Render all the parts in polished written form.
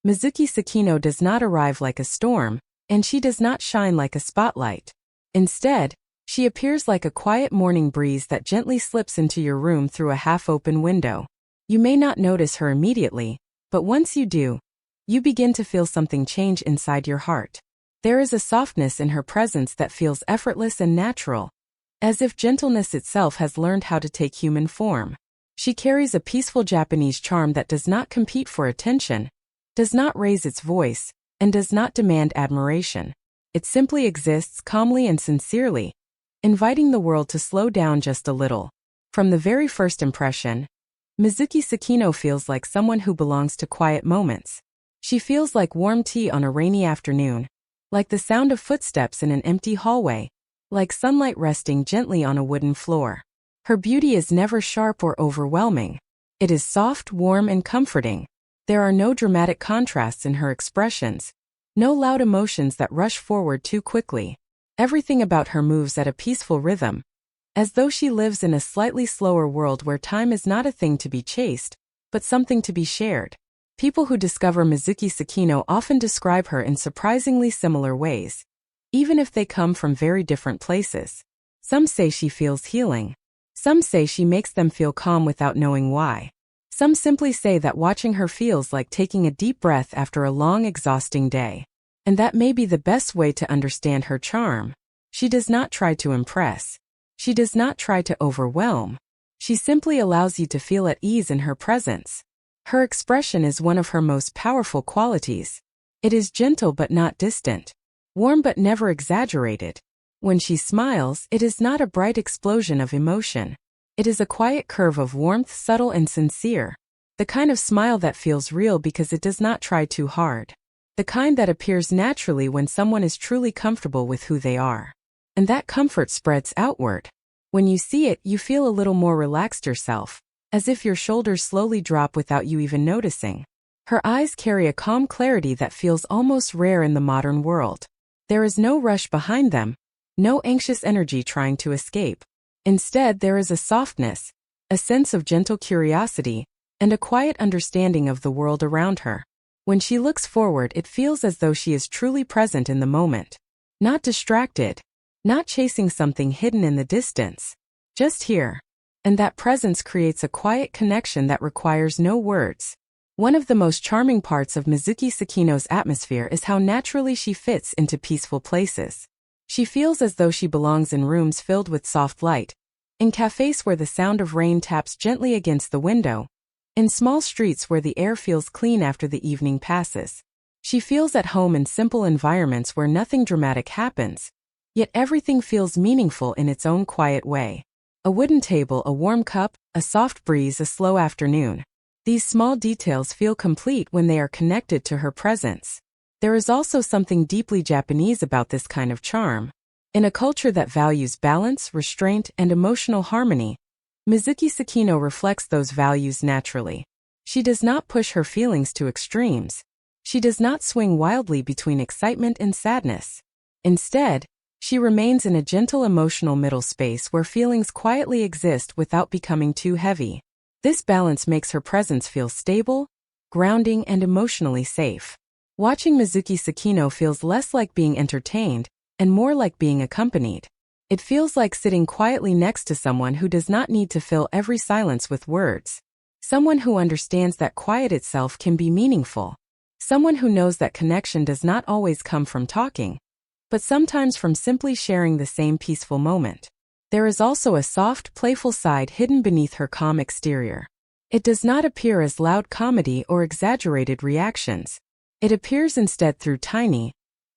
Mizuki Sakino does not arrive like a storm, and she does not shine like a spotlight. Instead, she appears like a quiet morning breeze that gently slips into your room through a half-open window. You may not notice her immediately, but once you do, you begin to feel something change inside your heart. There is a softness in her presence that feels effortless and natural, as if gentleness itself has learned how to take human form. She carries a peaceful Japanese charm that does not compete for attention, does not raise its voice, and does not demand admiration. It simply exists calmly and sincerely, inviting the world to slow down just a little. From the very first impression, Mizuki Sakino feels like someone who belongs to quiet moments. She feels like warm tea on a rainy afternoon, like the sound of footsteps in an empty hallway, like sunlight resting gently on a wooden floor. Her beauty is never sharp or overwhelming. It is soft, warm, and comforting. There are no dramatic contrasts in her expressions, no loud emotions that rush forward too quickly. Everything about her moves at a peaceful rhythm, as though she lives in a slightly slower world where time is not a thing to be chased, but something to be shared. People who discover Mizuki Sakino often describe her in surprisingly similar ways, even if they come from very different places. Some say she feels healing. Some say she makes them feel calm without knowing why. Some simply say that watching her feels like taking a deep breath after a long, exhausting day. And that may be the best way to understand her charm. She does not try to impress. She does not try to overwhelm. She simply allows you to feel at ease in her presence. Her expression is one of her most powerful qualities. It is gentle but not distant, warm but never exaggerated. When she smiles, it is not a bright explosion of emotion. It is a quiet curve of warmth, subtle and sincere. The kind of smile that feels real because it does not try too hard. The kind that appears naturally when someone is truly comfortable with who they are. And that comfort spreads outward. When you see it, you feel a little more relaxed yourself, as if your shoulders slowly drop without you even noticing. Her eyes carry a calm clarity that feels almost rare in the modern world. There is no rush behind them, no anxious energy trying to escape. Instead, there is a softness, a sense of gentle curiosity, and a quiet understanding of the world around her. When she looks forward, it feels as though she is truly present in the moment. Not distracted, not chasing something hidden in the distance. Just here. And that presence creates a quiet connection that requires no words. One of the most charming parts of Mizuki Sakino's atmosphere is how naturally she fits into peaceful places. She feels as though she belongs in rooms filled with soft light, in cafes where the sound of rain taps gently against the window, in small streets where the air feels clean after the evening passes. She feels at home in simple environments where nothing dramatic happens, yet everything feels meaningful in its own quiet way. A wooden table, a warm cup, a soft breeze, a slow afternoon. These small details feel complete when they are connected to her presence. There is also something deeply Japanese about this kind of charm. In a culture that values balance, restraint, and emotional harmony, Mizuki Sakino reflects those values naturally. She does not push her feelings to extremes. She does not swing wildly between excitement and sadness. Instead, she remains in a gentle emotional middle space where feelings quietly exist without becoming too heavy. This balance makes her presence feel stable, grounding, and emotionally safe. Watching Mizuki Sakino feels less like being entertained and more like being accompanied. It feels like sitting quietly next to someone who does not need to fill every silence with words. Someone who understands that quiet itself can be meaningful. Someone who knows that connection does not always come from talking, but sometimes from simply sharing the same peaceful moment. There is also a soft, playful side hidden beneath her calm exterior. It does not appear as loud comedy or exaggerated reactions. It appears instead through tiny,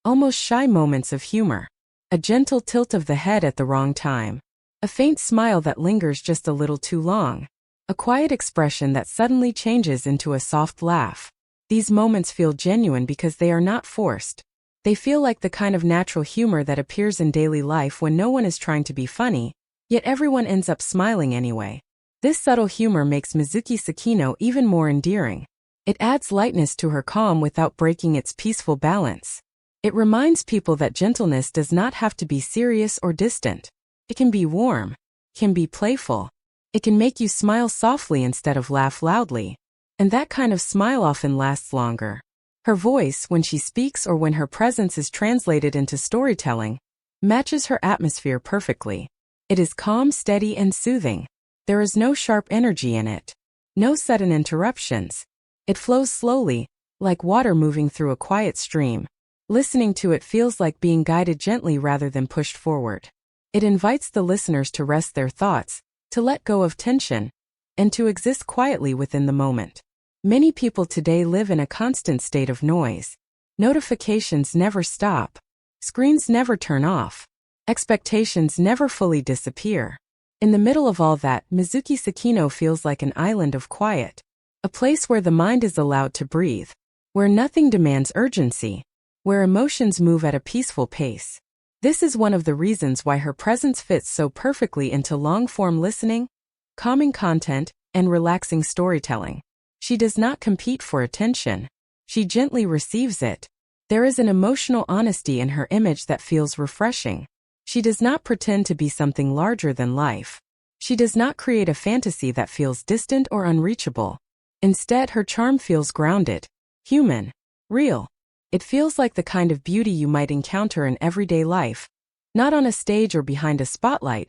almost shy moments of humor. A gentle tilt of the head at the wrong time. A faint smile that lingers just a little too long. A quiet expression that suddenly changes into a soft laugh. These moments feel genuine because they are not forced. They feel like the kind of natural humor that appears in daily life when no one is trying to be funny, yet everyone ends up smiling anyway. This subtle humor makes Mizuki Sakino even more endearing. It adds lightness to her calm without breaking its peaceful balance. It reminds people that gentleness does not have to be serious or distant. It can be warm, can be playful. It can make you smile softly instead of laugh loudly. And that kind of smile often lasts longer. Her voice, when she speaks or when her presence is translated into storytelling, matches her atmosphere perfectly. It is calm, steady, and soothing. There is no sharp energy in it. No sudden interruptions. It flows slowly, like water moving through a quiet stream. Listening to it feels like being guided gently rather than pushed forward. It invites the listeners to rest their thoughts, to let go of tension, and to exist quietly within the moment. Many people today live in a constant state of noise. Notifications never stop. Screens never turn off. Expectations never fully disappear. In the middle of all that, Mizuki Sakino feels like an island of quiet. A place where the mind is allowed to breathe. Where nothing demands urgency. Where emotions move at a peaceful pace. This is one of the reasons why her presence fits so perfectly into long-form listening, calming content, and relaxing storytelling. She does not compete for attention. She gently receives it. There is an emotional honesty in her image that feels refreshing. She does not pretend to be something larger than life. She does not create a fantasy that feels distant or unreachable. Instead, her charm feels grounded, human, real. It feels like the kind of beauty you might encounter in everyday life, not on a stage or behind a spotlight,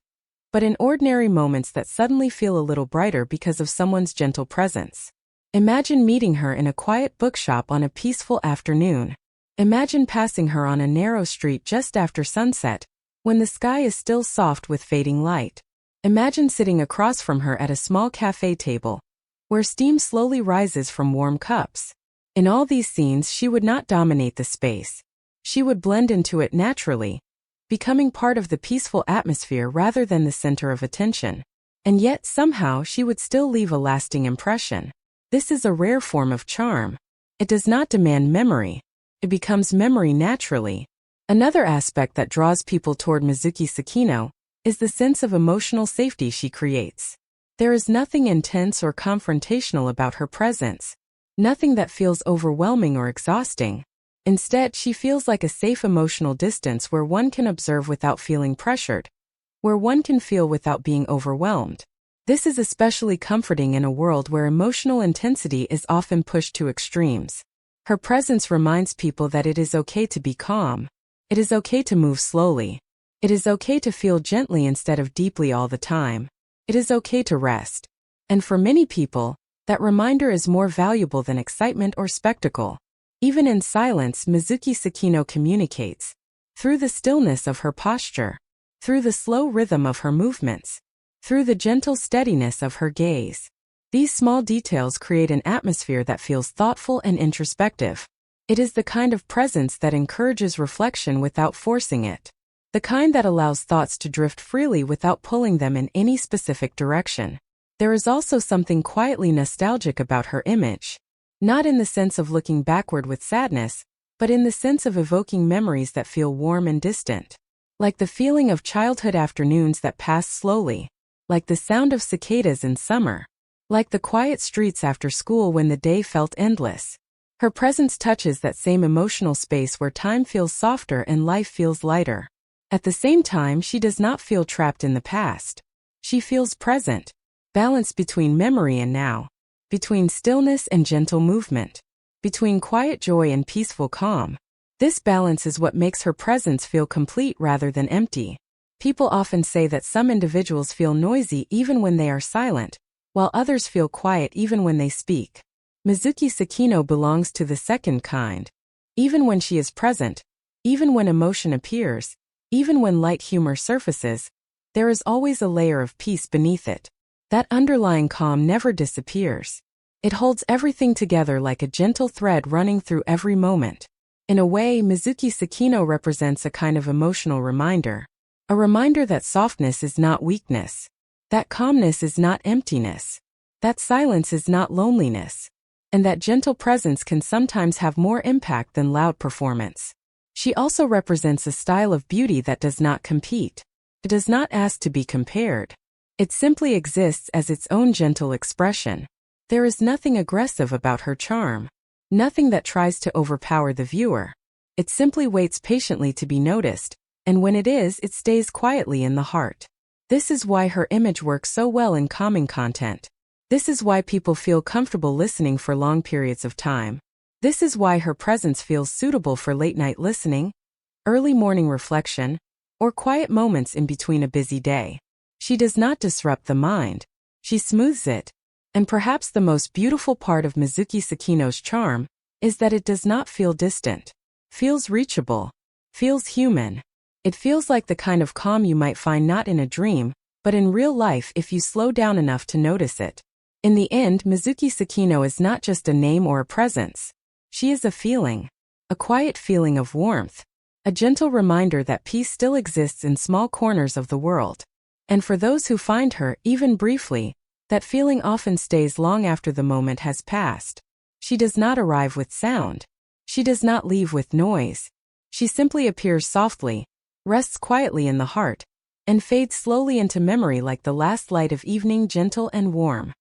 but in ordinary moments that suddenly feel a little brighter because of someone's gentle presence. Imagine meeting her in a quiet bookshop on a peaceful afternoon. Imagine passing her on a narrow street just after sunset, when the sky is still soft with fading light. Imagine sitting across from her at a small cafe table, where steam slowly rises from warm cups. In all these scenes, she would not dominate the space. She would blend into it naturally, becoming part of the peaceful atmosphere rather than the center of attention. And yet, somehow, she would still leave a lasting impression. This is a rare form of charm. It does not demand memory. It becomes memory naturally. Another aspect that draws people toward Mizuki Sakino is the sense of emotional safety she creates. There is nothing intense or confrontational about her presence. Nothing that feels overwhelming or exhausting. Instead, she feels like a safe emotional distance where one can observe without feeling pressured, where one can feel without being overwhelmed. This is especially comforting in a world where emotional intensity is often pushed to extremes. Her presence reminds people that it is okay to be calm. It is okay to move slowly. It is okay to feel gently instead of deeply all the time. It is okay to rest. And for many people, that reminder is more valuable than excitement or spectacle. Even in silence, Mizuki Sakino communicates. Through the stillness of her posture. Through the slow rhythm of her movements. Through the gentle steadiness of her gaze. These small details create an atmosphere that feels thoughtful and introspective. It is the kind of presence that encourages reflection without forcing it. The kind that allows thoughts to drift freely without pulling them in any specific direction. There is also something quietly nostalgic about her image. Not in the sense of looking backward with sadness, but in the sense of evoking memories that feel warm and distant. Like the feeling of childhood afternoons that pass slowly. Like the sound of cicadas in summer. Like the quiet streets after school when the day felt endless. Her presence touches that same emotional space where time feels softer and life feels lighter. At the same time, she does not feel trapped in the past. She feels present, balanced between memory and now, between stillness and gentle movement, between quiet joy and peaceful calm. This balance is what makes her presence feel complete rather than empty. People often say that some individuals feel noisy even when they are silent, while others feel quiet even when they speak. Mizuki Sakino belongs to the second kind. Even when she is present, even when emotion appears, even when light humor surfaces, there is always a layer of peace beneath it. That underlying calm never disappears. It holds everything together like a gentle thread running through every moment. In a way, Mizuki Sakino represents a kind of emotional reminder. A reminder that softness is not weakness. That calmness is not emptiness. That silence is not loneliness. And that gentle presence can sometimes have more impact than loud performance. She also represents a style of beauty that does not compete. It does not ask to be compared. It simply exists as its own gentle expression. There is nothing aggressive about her charm. Nothing that tries to overpower the viewer. It simply waits patiently to be noticed, and when it is, it stays quietly in the heart. This is why her image works so well in calming content. This is why people feel comfortable listening for long periods of time. This is why her presence feels suitable for late-night listening, early morning reflection, or quiet moments in between a busy day. She does not disrupt the mind, she smooths it, and perhaps the most beautiful part of Mizuki Sakino's charm is that it does not feel distant, feels reachable, feels human. It feels like the kind of calm you might find not in a dream, but in real life if you slow down enough to notice it. In the end, Mizuki Sakino is not just a name or a presence. She is a feeling, a quiet feeling of warmth, a gentle reminder that peace still exists in small corners of the world. And for those who find her, even briefly, that feeling often stays long after the moment has passed. She does not arrive with sound. She does not leave with noise. She simply appears softly, rests quietly in the heart, and fades slowly into memory like the last light of evening, gentle and warm.